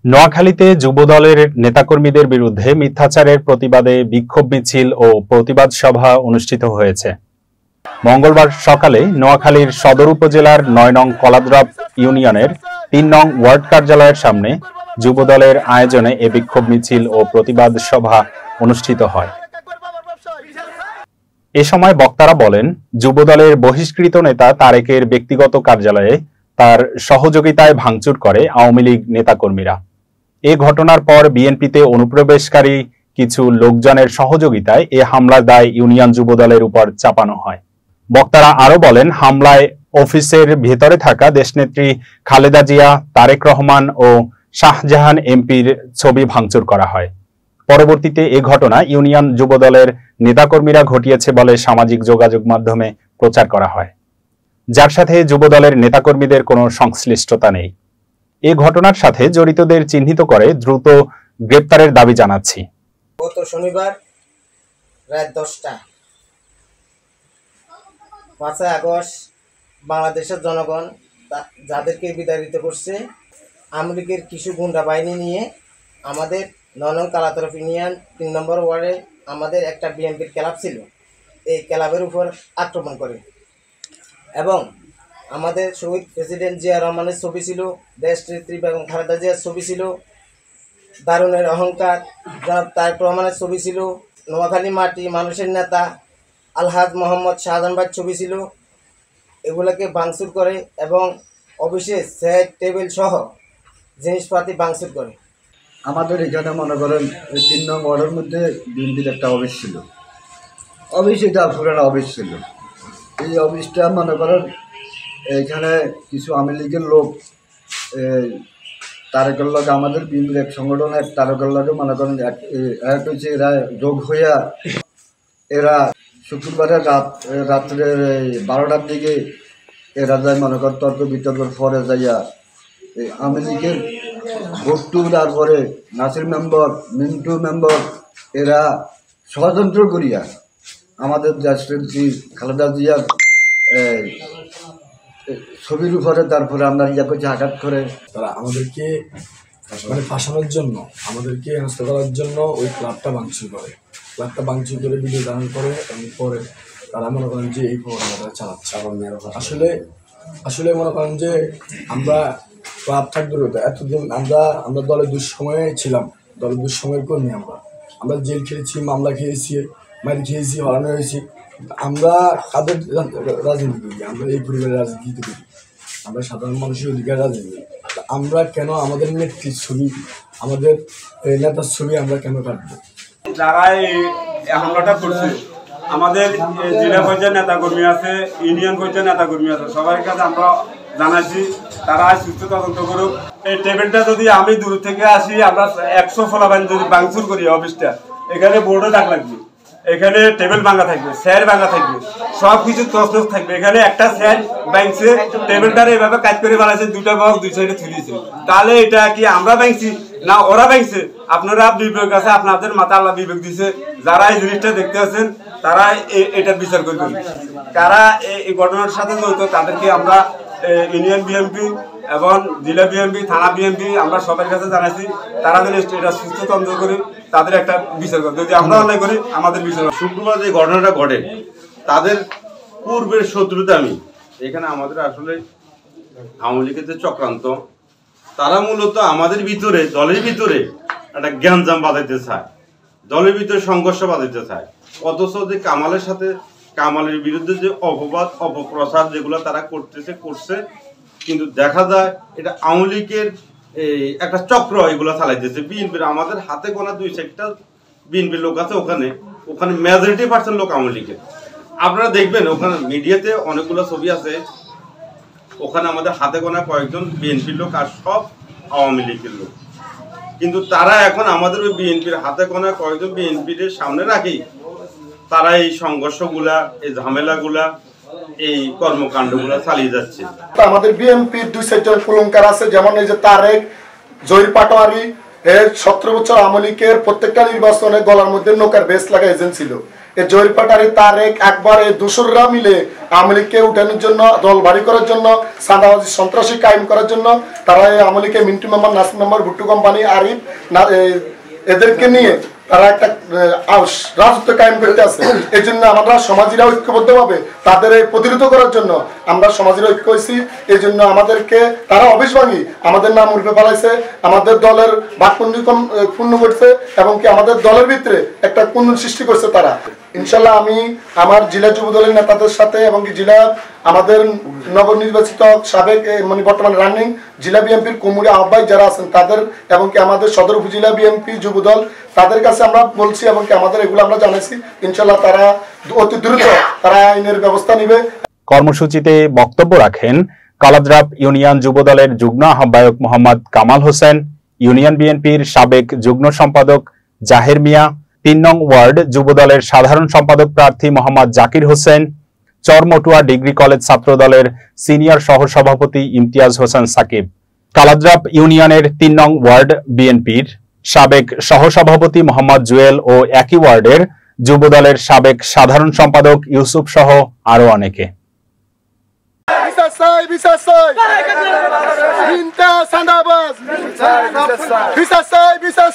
নোয়াখালীতে যুবদলের নেতাকর্মীদের বিরুদ্ধে মিথ্যাচারের প্রতিবাদে বিক্ষোভ মিছিল ও প্রতিবাদ সভা অনুষ্ঠিত হয়েছে। মঙ্গলবার সকালে নোয়াখালীর সদর উপজেলার ৯ নং কলাদ্রাপ ইউনিয়নের ৩ নং ওয়ার্ড কার্যালয়ের সামনে যুবদলের আয়োজনে এ বিক্ষোভ মিছিল ও প্রতিবাদ সভা অনুষ্ঠিত হয়। এ সময় বক্তারা বলেন, যুবদলের বহিষ্কৃত নেতা তারেকের ব্যক্তিগত কার্যালয়ে তার সহযোগিতায় ভাঙচুর করে আওয়ামী লীগ নেতাকর্মীরা। এ ঘটনার পর বিএনপিতে অনুপ্রবেশকারী কিছু লোকজনের সহযোগিতায় এ হামলার দায় ইউনিয়ন যুবদলের উপর চাপানো হয়। বক্তারা আরো বলেন, হামলায় অফিসের ভেতরে থাকা দেশনেত্রী খালেদা জিয়া, তারেক রহমান ও শাহজাহান এমপির ছবি ভাঙচুর করা হয়। পরবর্তীতে এ ঘটনা ইউনিয়ন যুবদলের নেতাকর্মীরা ঘটিয়েছে বলে সামাজিক যোগাযোগ মাধ্যমে প্রচার করা হয়, যার সাথে যুবদলের নেতাকর্মীদের কোনো সংশ্লিষ্টতা নেই। এ ঘটনার সাথে জড়িতদের চিহ্নিত করে দ্রুত গ্রেপ্তারের দাবি জানাচ্ছি। গত শনিবার রাত 10টা 5 আগস্ট বাংলাদেশের জনগণ যাদেরকে বিতাড়িত করছে আওয়ামী লীগের কিছু গুন্ডা বাহিনী নিয়ে আমাদের 9 নং কালাতরফ ইউনিয়ন 3 নম্বর ওয়ার্ডে আমাদের একটা বিএনপির ক্লাব ছিল, এই ক্লাবের উপর আক্রমণ করে এবং আমাদের শহীদ প্রেসিডেন্ট জিয়া রহমানের ছবি ছিল, দেশনেত্রী বেগম খালেদা জিয়ার ছবি ছিল, দারুণের অহংকার জনাব তারেক রহমানের ছবি ছিল, নোয়াখালী মাটি মানুষের নেতা আলহাজ মোহাম্মদ শাহজাহান ভাইয়ের ছবি ছিল। এগুলোকে ভাঙচুর করে এবং অফিসে চেয়ার টেবিল সহ জিনিসপাতি ভাঙচুর করে। আমাদের এখানে মনে করেন 3 নং ওয়ার্ডের মধ্যে বিএনপির একটা অফিস ছিল, অফিস এটা পুরানো অফিস ছিল। এই অফিসটা মনে করেন এখানে কিছু আওয়ামী লীগের লোক তারেকের লগে আমাদের বিএনপির এক সংগঠনের তারেকের লগে মনে করেন এক হচ্ছে এরা যোগ হইয়া এরা শুক্রবারের রাত্রে 12টার দিকে এরা যায় মনে করেন তর্ক বিতর্কের পরে যাইয়া এই আওয়ামী লীগের ভোট্টু, তারপরে নাসির মেম্বর, মিন্টু মেম্বর এরা ষড়যন্ত্র করিয়া আমাদের দেশনেত্রী খালেদা জিয়ার ছবির উপরে তারপরে আমরা ইয়া করছি আঘাত করে তারা আমাদেরকে মানে ফাঁসানোর জন্য, আমাদেরকে হেনস্থ করার জন্য ওই ক্লাবটা ভাঙচুর করে। ক্লাবটা ভাঙচুর করে ভিডিও ধারণ করে এবং পরে তারা মনে করেন যে এই প্রবণতা চালাচ্ছে। আসলে মনে করেন যে আমরা ক্লাব থাকতে হতো এতদিন আমরা দলের দুঃসময়ে ছিলাম, দলের দুঃসময়ের কর্মী। আমরা জেল খেয়েছি, মামলা খেয়েছি, মারি খেয়েছি, হরানো হয়েছি। আমরা কাদের রাজনীতি করি? আমরা এই পরিবারের রাজনীতি করি, আমরা সাধারণ মানুষের অধিকার রাজনীতি করি। আমরা কেন আমাদের নেত্রীর ছবি, আমাদের নেতার ছবি আমরা কেন কাটবো? যারা এই হামলাটা করছে আমাদের জেলা পর্যায়ের নেতাকর্মী আছে, ইউনিয়ন পর্যায়ের নেতাকর্মী আছে, সবার কাছে আমরা জানাচ্ছি তারা সুস্থ তদন্ত করুক। এই টেবিলটা যদি আমি দূর থেকে আসি, আমরা 100 ফলাবান যদি ভাঙচুর করি অফিসটা, এখানে বোর্ডও দাগ লাগবে, এখানে টেবিল ভাঙা থাকবে, চেয়ার ভাঙা থাকবে, সব কিছু তছনছ থাকবে। এখানে একটা চেয়ার ভাঙছে, টেবিলটার এইভাবে কাজ করে বানাইছে, 2টা বক্স 2 সাইডে ঝুলিয়েছে। তাহলে এটা কি আমরা ভাঙছি না ওরা ভাঙছে? আপনারা বিবেক আছে, আপনাদের মাথা আল্লাহ বিবেক দিছে। যারা এই জিনিসটা দেখতে আছেন তারা এটার বিচার করবেন। কারা এই ঘটনার সাথে জড়িত তাদেরকে আমরা ইউনিয়ন বিএনপি এবং জেলা বিএনপি, থানা বিএনপি আমরা সবার কাছে জানাচ্ছি, তারা যেন এটা সুস্থ তদন্ত করে তাদের একটা বিচার করে। যদি আমরা অন্যায় করি আমাদের বিচার। শুক্রবার যে ঘটনাটা ঘটে তাদের পূর্বের শত্রুতা আমি এখানে আমাদের আসলে আওয়ামী লীগের যে চক্রান্ত, তারা মূলত আমাদের ভিতরে, দলের ভিতরে একটা জ্ঞানজাম বাঁধাইতে চায়, দলের ভিতরে সংঘর্ষ বাঁধাইতে চায়। অথচ যে কামালের সাথে, কামালের বিরুদ্ধে যে অপবাদ অপপ্রচার যেগুলো তারা করছে, কিন্তু দেখা যায় এটা আওয়ামী লীগের একটা চক্র এগুলো চালাইতেছে। বিএনপির আমাদের হাতে গোনা 2-4টা বিএনপির লোক আছে, ওখানে মেজরিটি পার্সেন্ট লোক আওয়ামী লীগের। আপনারা দেখবেন ওখানে মিডিয়াতে অনেকগুলো ছবি আছে, ওখানে আমাদের হাতে গোনা কয়েকজন বিএনপির লোক আর সব আওয়ামী লীগের লোক। কিন্তু তারা এখন আমাদের ওই বিএনপির হাতে গোনা কয়েকজন বিএনপির সামনে রাখি তারা এই সংঘর্ষগুলা, এই ঝামেলাগুলা, এই কর্মকাণ্ডগুলা চালিয়ে যাচ্ছে। আমাদের বিএনপির 2-4জন কুলঙ্কার আছে, যেমন এই যে তারেক, জহির পাটোয়ারি, 17 বছর আওয়ামী লীগের প্রত্যেকটা নির্বাচনে গলার মধ্যে নৌকার বেস লাগা এজেন্ট ছিল। এই জহির পাটারি তারেক আকবর এই দোসররা মিলে আওয়ামী লীগকে উঠানোর জন্য, দল ভারী করার জন্য, চাঁদাবাজি সন্ত্রাসী কায়েম করার জন্য তারা এই আওয়ামী লীগের Mintu member, Nasim member, Bhuttu company, Arif এদেরকে নিয়ে তারা একটা রাজত্ব কায়েম করতে আছে। এই জন্য আমরা সমাজীরা ঐক্যবদ্ধভাবে তাদের প্রতিরোধ করার জন্য আমরা সমাজের ঐক্য হয়েছি। এই জন্য আমাদেরকে তারা অবিশ্বাসী আমাদের নাম উল্পে ফেলাইছে, আমাদের দলের বাকপূর্ণ পূর্ণ করছে এবং কি আমাদের দলের ভিতরে একটা কুন্দন সৃষ্টি করছে তারা। ইনশাল্লাহ আমি আমার জেলা যুব দলের নেতাদের সাথে এবং কি জেলা আমাদের নবনির্বাচিত সাবেক মানে বর্তমানে রানিং জেলা বিএনপির কুমুরি আহ্বায়ক যারা আছেন তাদের এবং কি আমাদের সদর উপজেলা বিএনপি যুব দল তাদের কাছে আমরা বলছি এবং কি আমাদের এগুলো আমরা জানাইছি। ইনশাল্লাহ তারা অতি দ্রুত তারা আইনের ব্যবস্থা নেবে। কর্মসূচিতে বক্তব্য রাখেন কালাদ্রাপ ইউনিয়ন যুব দলের যুগ্ম আহ্বায়ক মোহাম্মদ কামাল হোসেন, ইউনিয়ন বিএনপির সাবেক যুগ্ম সম্পাদক জাহের মিয়া, ৩ নং ওয়ার্ড যুব দলের সাধারণ সম্পাদক প্রার্থী মোহাম্মদ জাকির হোসেন, চরমটুয়া ডিগ্রি কলেজ ছাত্র দলের সিনিয়র সহসভাপতি ইমতিয়াজ হোসেন সাকিব, কালাদ্রাপ ইউনিয়নের ৩ নং ওয়ার্ড বিএনপির সাবেক সহসভাপতি মোহাম্মদ জুয়েল ও একই ওয়ার্ডের যুব দলের সাবেক সাধারণ সম্পাদক ইউসুফ সহ আরো অনেকে। Bisa